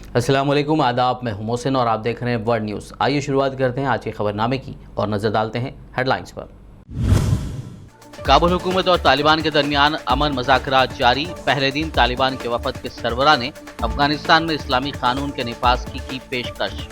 अस्सलाम वालेकुम, आदाब। मैं हूं मोहसिन और आप देख रहे हैं वर्ल्ड न्यूज़। आइए शुरुआत करते हैं आज के खबरनामे की और नजर डालते हैं हेडलाइंस पर। काबुल हुकूमत और तालिबान के दरमियान अमन मुज़ाकरात जारी। पहले दिन तालिबान के वफद के सरबराह ने अफगानिस्तान में इस्लामी कानून के निफाज की पेशकश।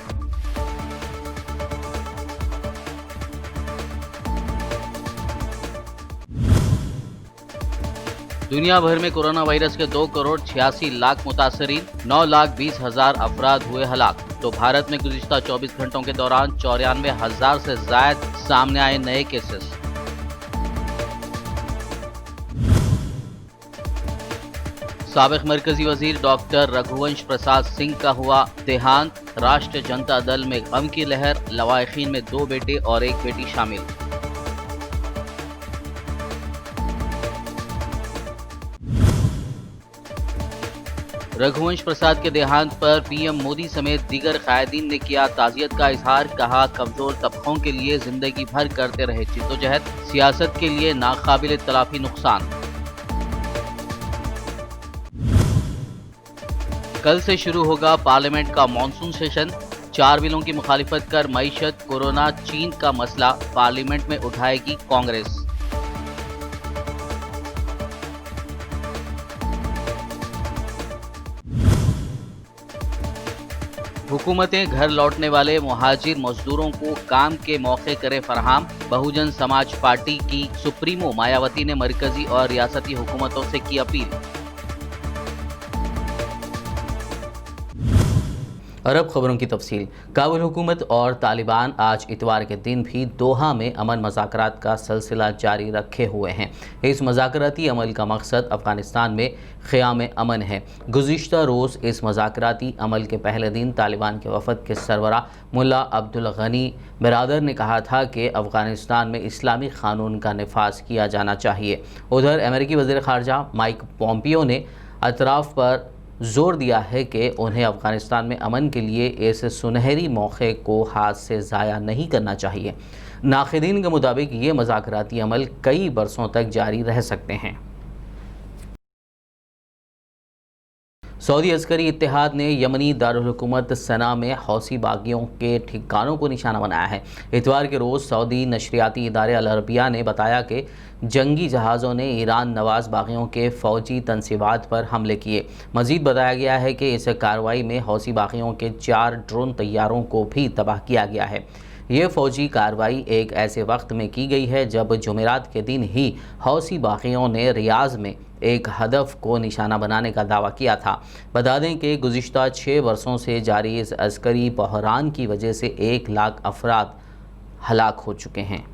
दुनिया भर में कोरोना वायरस के 2,86,00,000 मुतासरीन, 9,20,000 अफराद हुए हलाक। तो भारत में गुज़िश्ता 24 घंटों के दौरान 94,000 से जायद सामने आए नए केसेस। साबिक मरकजी वजीर डॉक्टर रघुवंश प्रसाद सिंह का हुआ देहांत। राष्ट्रीय जनता दल में गम की लहर। लवाहिकीन में 2 बेटे और 1 बेटी शामिल। रघुवंश प्रसाद के देहांत पर पीएम मोदी समेत दीगर कायदीन ने किया ताज़ियत का इजहार। कहा, कमजोर तबकों के लिए जिंदगी भर करते रहे जिद्दोजहद, सियासत के लिए नाकाबिल तलाफी नुकसान। कल से शुरू होगा पार्लियामेंट का मॉनसून सेशन। 4 बिलों की मुखालिफत कर मईशत, कोरोना, चीन का मसला पार्लियामेंट में उठाएगी कांग्रेस। हुकूमतें घर लौटने वाले मुहाजिर मजदूरों को काम के मौके करे फराहम। बहुजन समाज पार्टी की सुप्रीमो मायावती ने मरकजी और रियासती हुकूमतों से की अपील। और अब खबरों की तफसील। काबुल हुकूमत और तालिबान आज इतवार के दिन भी दोहा में अमन मुज़ाकरात का सिलसिला जारी रखे हुए हैं। इस मुज़ाकराती अमल का मकसद अफ़गानिस्तान में क़याम अमन है। गुज़िश्ता रोज़ इस मुज़ाकराती अमल के पहले दिन तालिबान के वफ़द के सरबराह मुल्ला अब्दुल गनी बिरादर ने कहा था कि अफ़गानिस्तान में इस्लामी कानून का नफाज किया जाना चाहिए। उधर अमेरिकी वज़ीर ख़ारजा माइक पोम्पियो ने अतराफ़ पर जोर दिया है कि उन्हें अफ़गानिस्तान में अमन के लिए इस सुनहरी मौके को हाथ से ज़ाया नहीं करना चाहिए। नाक़िदीन के मुताबिक ये मुज़ाकराती अमल कई बरसों तक जारी रह सकते हैं। सऊदी अस्करी इत्तेहाद ने यमनी दारुल हुकूमत सना में हौसी बागियों के ठिकानों को निशाना बनाया है। इतवार के रोज़ सऊदी नशरियाती इदारे अल अरबिया ने बताया कि जंगी जहाज़ों ने ईरान नवाज़ बागियों के फ़ौजी तनसीबात पर हमले किए। मज़ीद बताया गया है कि इस कार्रवाई में हौसी बागियों के 4 ड्रोन तैयारों को भी तबाह किया गया है। ये फ़ौजी कार्रवाई एक ऐसे वक्त में की गई है जब जुमेरात के दिन ही हौसी बागियों ने रियाज़ में एक हदफ को निशाना बनाने का दावा किया था। बता दें कि गुज़िश्ता 6 बरसों से जारी इस अस्करी बहरान की वजह से 1 लाख अफराद हलाक हो चुके हैं।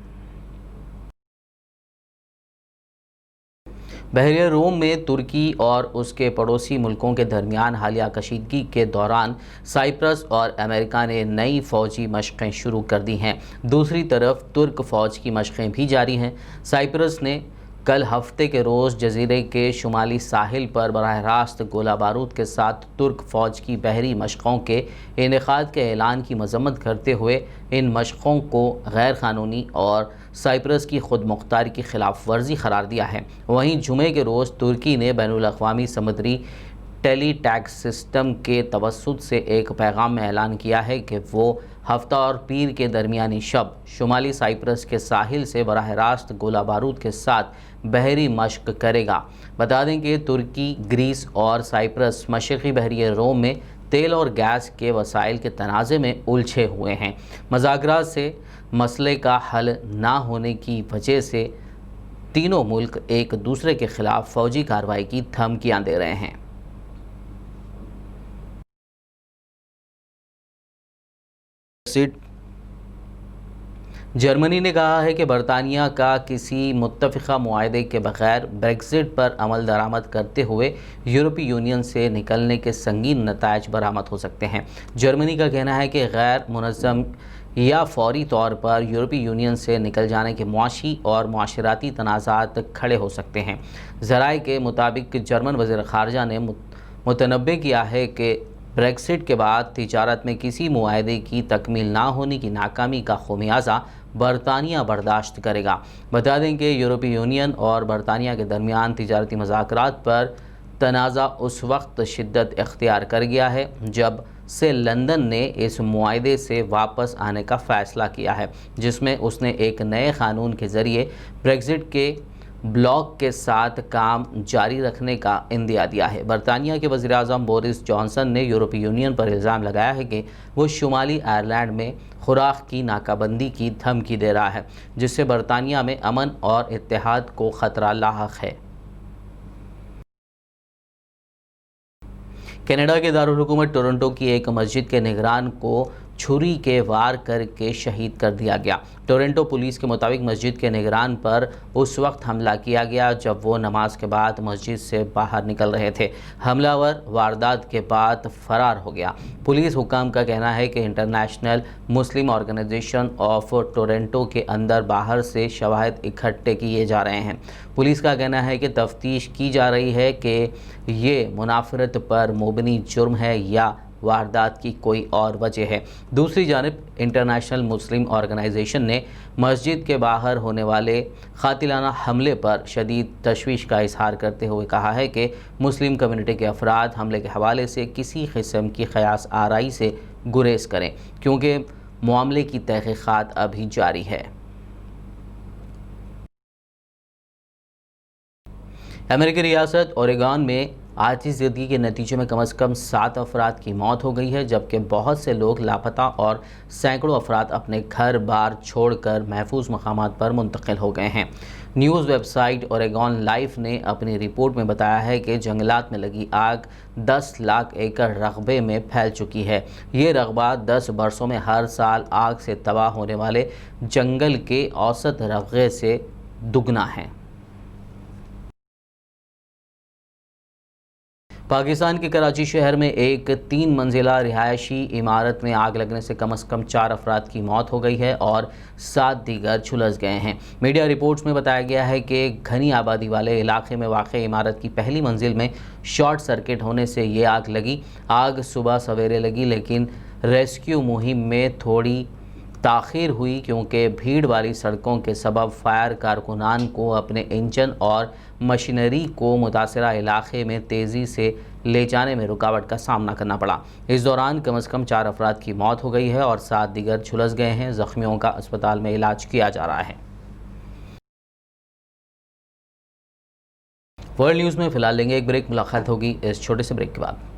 बहरिया रोम में तुर्की और उसके पड़ोसी मुल्कों के दरमियान हालिया कशीदगी के दौरान साइप्रस और अमेरिका ने नई फ़ौजी मशक़ें शुरू कर दी हैं। दूसरी तरफ तुर्क फ़ौज की मशक़ें भी जारी हैं। साइप्रस ने कल हफ्ते के रोज़ जजीरे के शुमाली साहिल पर बराह रास्त गोला बारूद के साथ तुर्क फ़ौज की बहरी मशक़ों के इनेकाद के ऐलान की मज़म्मत करते हुए इन मशक़ों को गैर क़ानूनी और साइप्रस की खुद मुख्तारी की खिलाफ वर्जी करार दिया है। वहीं जुमे के रोज़ तुर्की ने बैनुल अक़वामी समुद्री टेली टैक्स सिस्टम के तवस्सुत से एक पैगाम में ऐलान किया है कि वो हफ्ता और पीर के दरमियानी शब शुमाली साइप्रस के साहिल से बराह रास्त गोला बारूद के साथ बहरी मशक करेगा। बता दें कि तुर्की, ग्रीस और साइप्रस मशरक़ी बहरी रोम में तेल और गैस के वसाइल के तनाज़े में उलझे हुए हैं। मुज़ाकरात से मसले का हल ना होने की वजह से तीनों मुल्क एक दूसरे के ख़िलाफ़ फ़ौजी कार्रवाई की धमकियाँ दे रहे हैं। जर्मनी ने कहा है कि बरतानिया का किसी मुत्तफ़िक़ा मुआहदे के बग़ैर ब्रेक्ज़िट पर अमल दरामद करते हुए यूरोपीय यूनियन से निकलने के संगीन नताइज बरामद हो सकते हैं। जर्मनी का कहना है कि गैर मुनज़्ज़म या फ़ौरी तौर पर यूरोपीय यूनियन से निकल जाने के मुआशी और मुआशराती तनाज़ात खड़े हो सकते हैं। ज़राए के मुताबिक जर्मन वज़ीर ख़ारजा ने मुतनब्बे किया है कि ब्रेक्सिट के बाद तिजारत में किसी मुआहदे की तकमील ना होने की नाकामी का ख़मियाज़ा बरतानिया बर्दाश्त करेगा। बता दें कि यूरोपीय यूनियन और बरतानिया के दरमियान तिजारती मुज़ाकरात पर तनाज़ा उस वक्त शिद्दत इख्तियार कर गया है जब سے لندن نے اس معاہدے سے واپس آنے کا فیصلہ کیا ہے، جس میں اس نے ایک نئے قانون کے ذریعے بریگزٹ کے بلاک کے ساتھ کام جاری رکھنے کا اندیا دیا ہے۔ برطانیہ کے وزیر اعظم بورس جانسن نے یورپی یونین پر الزام لگایا ہے کہ وہ شمالی آئرلینڈ میں خوراک کی ناکہ بندی کی دھمکی دے رہا ہے، جس سے برطانیہ میں امن اور اتحاد کو خطرہ لاحق ہے۔ کینیڈا کے دارالحکومت ٹورنٹو کی ایک مسجد کے نگران کو چھری کے وار کر کے شہید کر دیا گیا۔ ٹورنٹو پولیس کے مطابق مسجد کے نگران پر اس وقت حملہ کیا گیا جب وہ نماز کے بعد مسجد سے باہر نکل رہے تھے۔ حملہ ور واردات کے بعد فرار ہو گیا۔ پولیس حکام کا کہنا ہے کہ international Muslim organisation of Toronto کے اندر باہر سے شواہد اکٹھے کیے جا رہے ہیں۔ پولیس کا کہنا ہے کہ تفتیش کی جا رہی ہے کہ یہ منافرت پر مبنی جرم ہے یا واردات کی کوئی اور وجہ ہے۔ دوسری جانب انٹرنیشنل مسلم آرگنائزیشن نے مسجد کے باہر ہونے والے قاتلانہ حملے پر شدید تشویش کا اظہار کرتے ہوئے کہا ہے کہ مسلم کمیونٹی کے افراد حملے کے حوالے سے کسی قسم کی قیاس آرائی سے گریز کریں، کیونکہ معاملے کی تحقیقات ابھی جاری ہے۔ امریکی ریاست اوریگون میں آتش زدگی کے نتیجے میں کم از کم 7 افراد کی موت ہو گئی ہے، جبکہ بہت سے لوگ لاپتہ اور سینکڑوں افراد اپنے گھر بار چھوڑ کر محفوظ مقامات پر منتقل ہو گئے ہیں۔ News website Oregon life نے اپنی رپورٹ میں بتایا ہے کہ جنگلات میں لگی آگ 10 لاکھ ایکڑ رقبے میں پھیل چکی ہے۔ یہ رقبہ 10 برسوں میں ہر سال آگ سے تباہ ہونے والے جنگل کے اوسط رقبے سے دگنا ہے۔ پاکستان کے کراچی شہر میں ایک 3 منزلہ رہائشی عمارت میں آگ لگنے سے کم از کم 4 افراد کی موت ہو گئی ہے اور 7 دیگر جھلس گئے ہیں۔ میڈیا رپورٹس میں بتایا گیا ہے کہ گھنی آبادی والے علاقے میں واقع عمارت کی پہلی منزل میں شارٹ سرکٹ ہونے سے یہ آگ لگی۔ آگ صبح سویرے لگی، لیکن ریسکیو مہم میں تھوڑی تاخیر ہوئی کیونکہ بھیڑ والی سڑکوں کے سبب فائر کارکنان کو اپنے انجن اور مشینری کو متاثرہ علاقے میں تیزی سے لے جانے میں رکاوٹ کا سامنا کرنا پڑا۔ اس دوران کم از کم 4 افراد کی موت ہو گئی ہے اور 7 دیگر جھلس گئے ہیں۔ زخمیوں کا اسپتال میں علاج کیا جا رہا ہے۔ ورلڈ نیوز میں فی الحال لیں گے ایک بریک، ملاقات ہوگی اس چھوٹے سے بریک کے بعد۔